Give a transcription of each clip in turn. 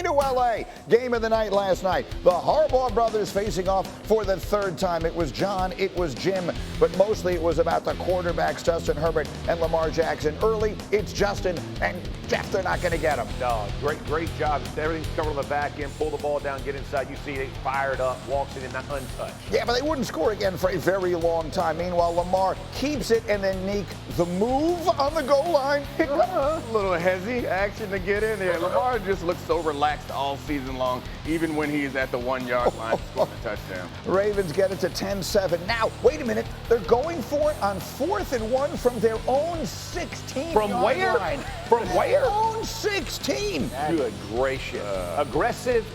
to LA. Game of the night last night. The Harbaugh brothers facing off for the third time. It was John, it was Jim, but mostly it was about the quarterbacks, Justin Herbert and Lamar Jackson. Early, it's Justin, and Jeff, they're not going to get him. No, great job. Everything's covered on the back end. Pull the ball down, get inside. You see it fired up, walks in and not untouched. Yeah, but they wouldn't score again for a very long time. Meanwhile, Lamar keeps it, and then Neek, the move on the goal line. A little hezzy action to get in there. Lamar just looks so relaxed all season long, even when he's at the 1 yard line scoring a touchdown. Ravens get it to 10-7. Now, wait a minute. They're going for it on 4th and 1 from their own 16. From where? Line. From where? Their own 16. Good gracious. Aggressive.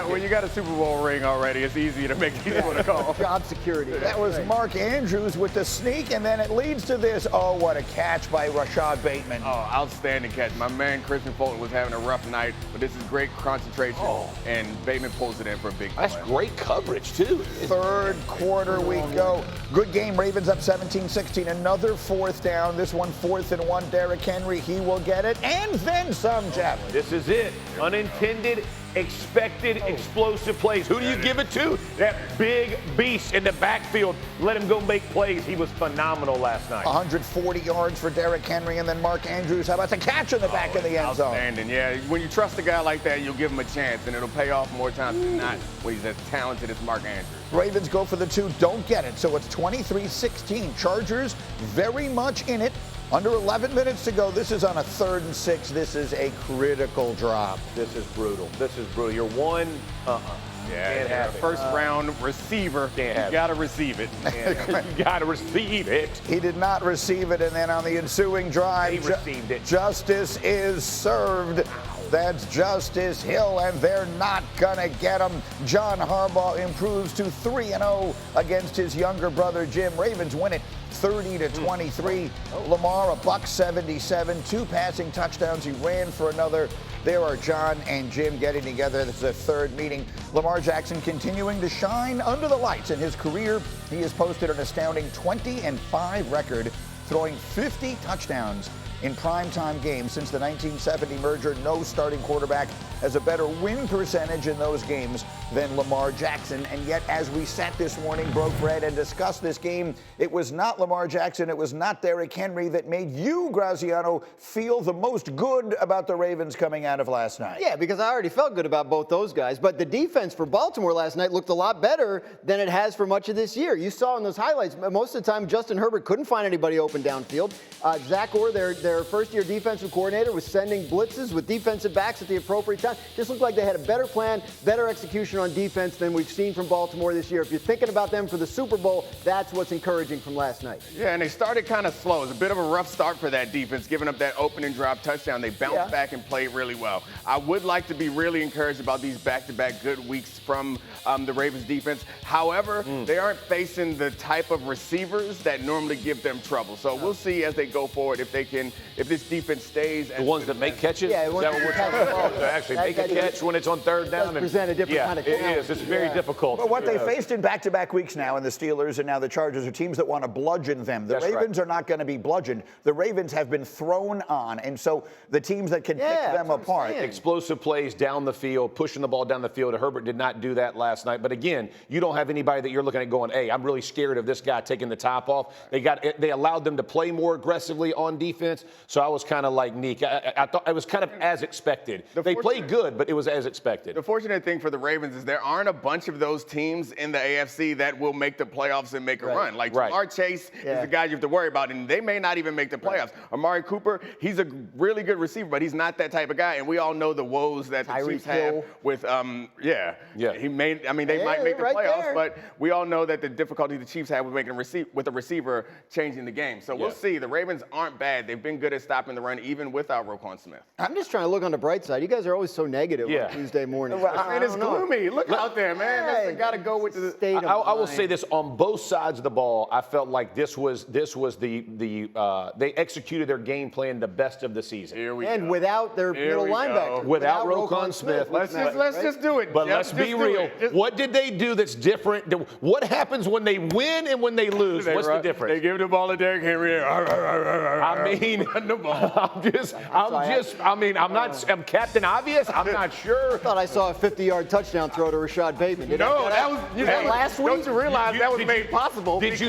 When you got a Super Bowl ring already, it's easy to make these sort of calls. Job security. That was Mark Andrews with the sneak, and then it leads to this. Oh, what a catch by Rashad Bateman. Oh, outstanding catch. My man, Christian Fulton, was having a rough night, but this is great concentration, and Bateman pulls it in for a big play. That's great coverage, too. Third quarter we go. Good game. Ravens up 17-16. Another 4th down. This one 4th and 1. Derrick Henry, he will get it. And then some, Jeff. This is it. Unintended, expected, explosive plays. Who do you give it to? That big beast in the backfield. Let him go make plays. He was phenomenal last night. 140 yards for Derrick Henry, and then Mark Andrews. How about the catch in the back of the end zone? Outstanding. Yeah, when you trust a guy like that, you'll give him a chance, and it'll pay off more times than not when he's as talented as Mark Andrews. Ravens go for the 2, don't get it. So it's 23-16. Chargers very much in it. Under 11 minutes to go. This is on a 3rd and 6. This is a critical drop. This is brutal. You're one. Yeah, Can't have it. First round receiver. Can't have you got to receive it. You got to receive it. He did not receive it, and then on the ensuing drive, He received it. Justice is served. That's Justice Hill, and they're not going to get him. John Harbaugh improves to 3-0 against his younger brother, Jim. Ravens win it 30-23. Lamar, $177, 2 passing touchdowns. He ran for another. There are John and Jim getting together. This is their 3rd meeting. Lamar Jackson continuing to shine under the lights. In his career, he has posted an astounding 20-5 record, throwing 50 touchdowns in primetime games. Since the 1970 merger, no starting quarterback has a better win percentage in those games than Lamar Jackson. And yet, as we sat this morning, broke bread, and discussed this game, it was not Lamar Jackson, it was not Derrick Henry that made you, Graziano, feel the most good about the Ravens coming out of last night. Yeah, because I already felt good about both those guys. But the defense for Baltimore last night looked a lot better than it has for much of this year. You saw in those highlights, most of the time, Justin Herbert couldn't find anybody open downfield. Zach Orr, their first-year defensive coordinator, was sending blitzes with defensive backs at the appropriate time. Just looked like they had a better plan, better execution on defense than we've seen from Baltimore this year. If you're thinking about them for the Super Bowl, that's what's encouraging from last night. Yeah, and they started kind of slow. It was a bit of a rough start for that defense, giving up that opening drop touchdown. They bounced back and played really well. I would like to be really encouraged about these back-to-back good weeks from the Ravens defense. However, they aren't facing the type of receivers that normally give them trouble. So we'll see as they go forward if this defense stays. The ones that make catches? Yeah, is that what we're talking about? To actually make a catch when it's on 3rd down? Does present a different kind of challenge. It is. It's very difficult. But what they faced in back-to-back weeks now, and the Steelers and now the Chargers, are teams that want to bludgeon them. The Ravens are not going to be bludgeoned. The Ravens have been thrown on, and so the teams that can pick them apart. Explosive plays down the field, pushing the ball down the field. Herbert did not do that last night. But again, you don't have anybody that you're looking at going, hey, I'm really scared of this guy taking the top off. They allowed them to play more aggressively on defense. So I was kind of like Neek. I thought it was kind of as expected. They played good, but it was as expected. The fortunate thing for the Ravens is there aren't a bunch of those teams in the AFC that will make the playoffs and make a run. Like Jamar Chase is the guy you have to worry about, and they may not even make the playoffs. Amari Cooper, he's a really good receiver, but he's not that type of guy. And we all know the woes that the Chiefs have with, He may, they might make the playoffs, but we all know that the difficulty the Chiefs have with making a receiver changing the game. So we'll see. The Ravens aren't bad. They've been good at stopping the run, even without Roquan Smith. I'm just trying to look on the bright side. You guys are always so negative on Tuesday morning. And it's gloomy. Look out there, man. That's got to go with the state of I will say this, on both sides of the ball, I felt like this was they executed their game plan the best of the season. Here we and go. without their middle linebacker. Without Roquan Smith. Let's just do it. But let's be real. What did they do that's different? What happens when they win and when they lose? What's the difference? They give the ball to Derrick Henry. I mean, run the ball. I'm Captain Obvious. I'm not sure. I thought I saw a 50-yard touchdown throw to Rashad Bateman. That was last week. Don't you realize that was made possible? Did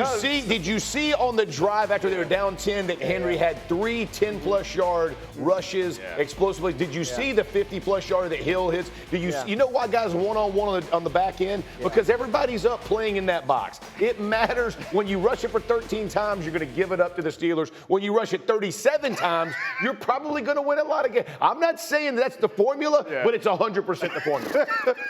you see on the drive after they were down 10 that Henry had 3 10-plus yard rushes, explosively? Did you see the 50-plus yard that Hill hits? You know why guys one-on-one on the back end? Because everybody's up playing in that box. It matters. When you rush it for 13 times, you're going to give it up to the Steelers. When you rush it 37 times, you're probably going to win a lot of games. I'm not saying that's the formula, but it's 100% the formula.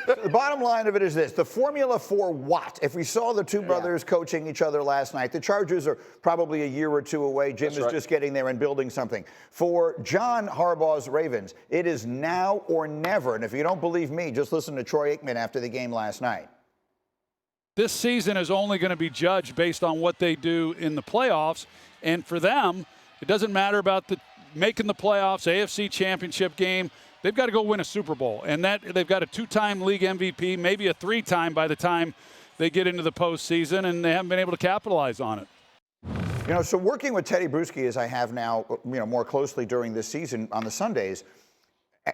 The bottom line of it is this. The formula for what? If we saw the two brothers coaching each other last night, the Chargers are probably a year or two away. Jim is just getting there and building something. For John Harbaugh's Ravens, it is now or never. And if you don't believe me, just listen to Troy Aikman after the game last night. This season is only going to be judged based on what they do in the playoffs. And for them, it doesn't matter about making the playoffs, AFC championship game. They've got to go win a Super Bowl. And they've got a 2-time league MVP, maybe a 3-time by the time they get into the postseason, and they haven't been able to capitalize on it. You know, so working with Teddy Bruschi, as I have now, more closely during this season on the Sundays,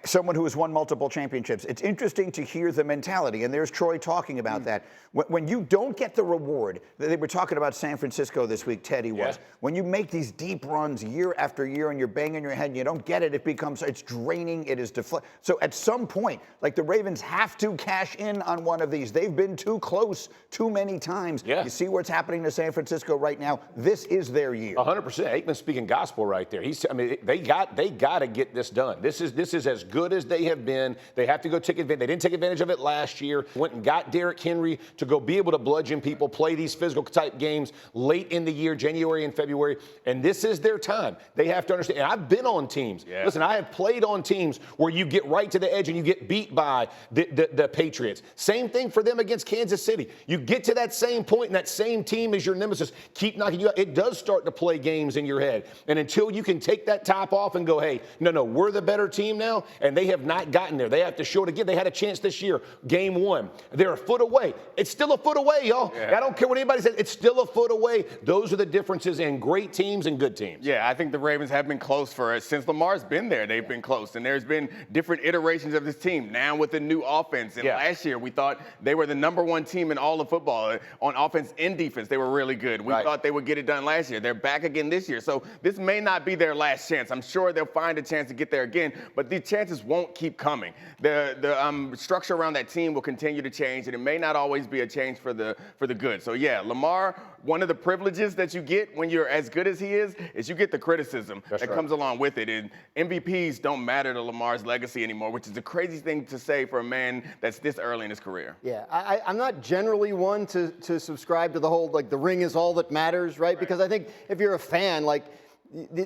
someone who has won multiple championships, it's interesting to hear the mentality, and there's Troy talking about that. When you don't get the reward, they were talking about San Francisco this week, Teddy was. When you make these deep runs year after year and you're banging your head and you don't get it, it's draining, it is So at some point, like the Ravens have to cash in on one of these. They've been too close too many times. You see what's happening to San Francisco right now. This is their year. 100%. Aikman's speaking gospel right there. They got to get this done. This is as good as they have been. They have to go take advantage. They didn't take advantage of it last year. Went and got Derrick Henry to go be able to bludgeon people, play these physical type games late in the year, January and February. And this is their time. They have to understand. And I've been on teams. Listen, I have played on teams where you get right to the edge and you get beat by the Patriots. Same thing for them against Kansas City. You get to that same point and that same team is your nemesis. Keep knocking you out. It does start to play games in your head. And until you can take that top off and go, hey, no, we're the better team now, and they have not gotten there. They have to show it again. They had a chance this year, game 1. They're a foot away. It's still a foot away, y'all. I don't care what anybody says. It's still a foot away. Those are the differences in great teams and good teams. I think the Ravens have been close since Lamar's been there. They've been close, and there's been different iterations of this team. Now with the new offense, and last year we thought they were the #1 team in all of football on offense and defense. They were really good. We thought they would get it done last year. They're back again this year, so this may not be their last chance. I'm sure they'll find a chance to get there again, but the chances won't keep coming. The structure around that team will continue to change, and it may not always be a change for the good. So Lamar, one of the privileges that you get when you're as good as he is you get the criticism that comes along with it. And MVPs don't matter to Lamar's legacy anymore, which is a crazy thing to say for a man that's this early in his career. I'm not generally one to subscribe to the whole, the ring is all that matters, right? Because I think if you're a fan,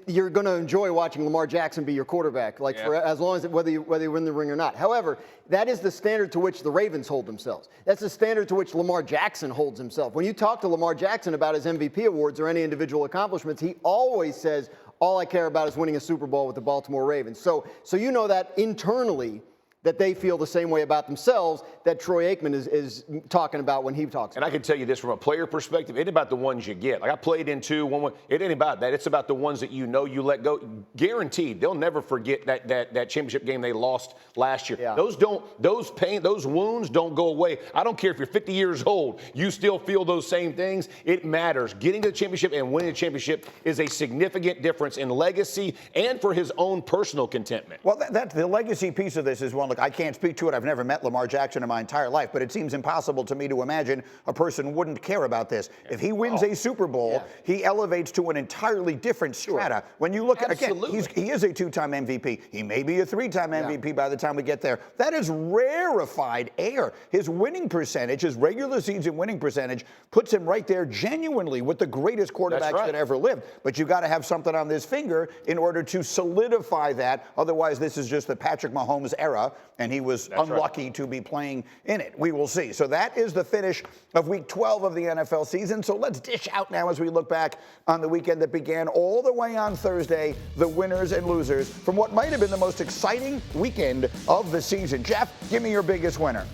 you're going to enjoy watching Lamar Jackson be your quarterback, for as long as whether you win the ring or not. However, that is the standard to which the Ravens hold themselves. That's the standard to which Lamar Jackson holds himself. When you talk to Lamar Jackson about his MVP awards or any individual accomplishments, he always says, all I care about is winning a Super Bowl with the Baltimore Ravens. So you know that internally, that they feel the same way about themselves that Troy Aikman is talking about when he talks. And I can tell you this from a player perspective, it ain't about the ones you get. I played in 1-1. It ain't about that. It's about the ones that you let go. Guaranteed, they'll never forget that championship game they lost last year. Those wounds don't go away. I don't care if you're 50 years old, you still feel those same things. It matters. Getting to the championship and winning the championship is a significant difference in legacy and for his own personal contentment. Well, that's the legacy piece of this is one. Look, I can't speak to it. I've never met Lamar Jackson in my entire life, but it seems impossible to me to imagine a person wouldn't care about this. If he wins a Super Bowl, he elevates to an entirely different strata. When you look at, again, he is a 2-time MVP. He may be a 3-time MVP by the time we get there. That is rarefied air. His winning percentage, his regular season winning percentage, puts him right there genuinely with the greatest quarterbacks that ever lived. But you got to have something on this finger in order to solidify that. Otherwise, this is just the Patrick Mahomes era, and he was unlucky to be playing in it. We will see. So that is the finish of Week 12 of the NFL season. So let's dish out now as we look back on the weekend that began all the way on Thursday, the winners and losers from what might have been the most exciting weekend of the season. Jeff, give me your biggest winner.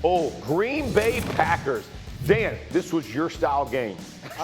Green Bay Packers. Dan, this was your style game.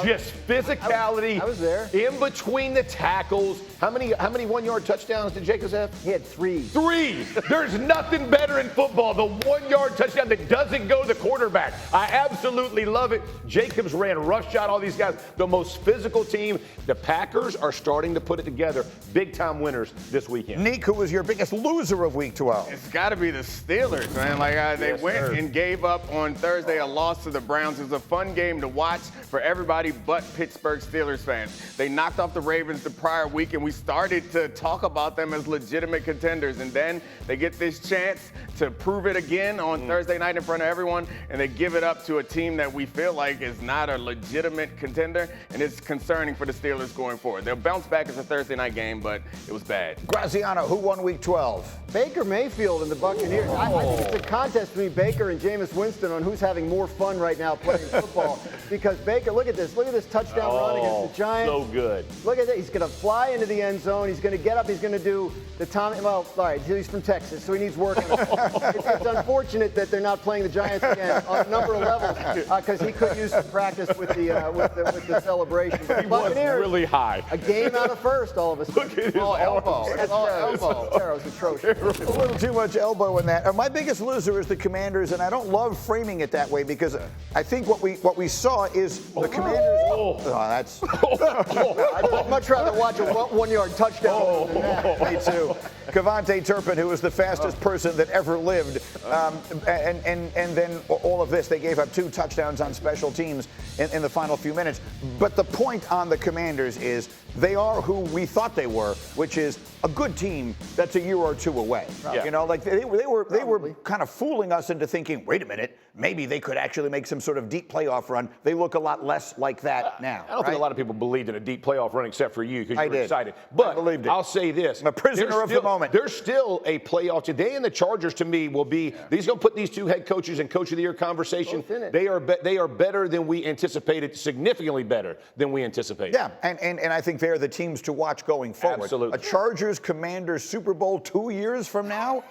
Just physicality. I was there. In between the tackles. How many 1-yard touchdowns did Jacobs have? He had 3. 3. There's nothing better in football. The 1-yard touchdown that doesn't go to the quarterback. I absolutely love it. Jacobs ran roughshod all these guys. The most physical team. The Packers are starting to put it together. Big-time winners this weekend. Nick, who was your biggest loser of Week 12? It's got to be the Steelers, man. They went and gave up on Thursday a loss to the Browns. It was a fun game to watch for everybody but Pittsburgh Steelers fans. They knocked off the Ravens the prior week, and we started to talk about them as legitimate contenders. And then they get this chance to prove it again on Thursday night in front of everyone, and they give it up to a team that we feel like is not a legitimate contender, and it's concerning for the Steelers going forward. They'll bounce back as a Thursday night game, but it was bad. Graziano, who won Week 12? Baker Mayfield and the Buccaneers. I think it's a contest between Baker and Jameis Winston on who's having more fun right now playing football. Because Baker, look at this touchdown run against the Giants. So good. Look at that. He's going to fly into the end zone. He's going to get up. He's going to do the Tommy. Well, all right, he's from Texas, so he needs work. It's unfortunate that they're not playing the Giants again on a number of levels because he could use some practice with the celebration. He was really high. A game out of first, all of a sudden. Look at his elbow. It's all elbow. It's atrocious. A little too much elbow in that. My biggest loser is the Commanders, and I don't love framing it that way because I think what we saw is the Commanders. That's. I'd much rather watch a 1-yard touchdown than that. Me too. Cavante Turpin, who was the fastest person that ever lived, and then all of this, they gave up 2 touchdowns on special teams in the final few minutes. But the point on the Commanders is they are who we thought they were, which is a good team that's a year or 2 away. Yeah. You know, like they were kind of fooling us into thinking, wait a minute, maybe they could actually make some sort of deep playoff run. They look a lot less like that now. I don't think a lot of people believed in a deep playoff run except for you because you were excited. I But believed it. I'll say this. I'm a prisoner of the moment. There's still a playoff. They and the Chargers, to me, will be – these going to put these 2 head coaches in Coach of the Year conversation. They are better than we anticipated, significantly better than we anticipated. Yeah, and I think they're the teams to watch going forward. Absolutely. A Chargers-Commanders Super Bowl 2 years from now,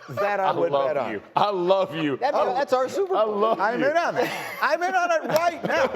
that I would bet on. I love you. That's our Super Bowl. I love you. I'm in on that. I'm in on it right now.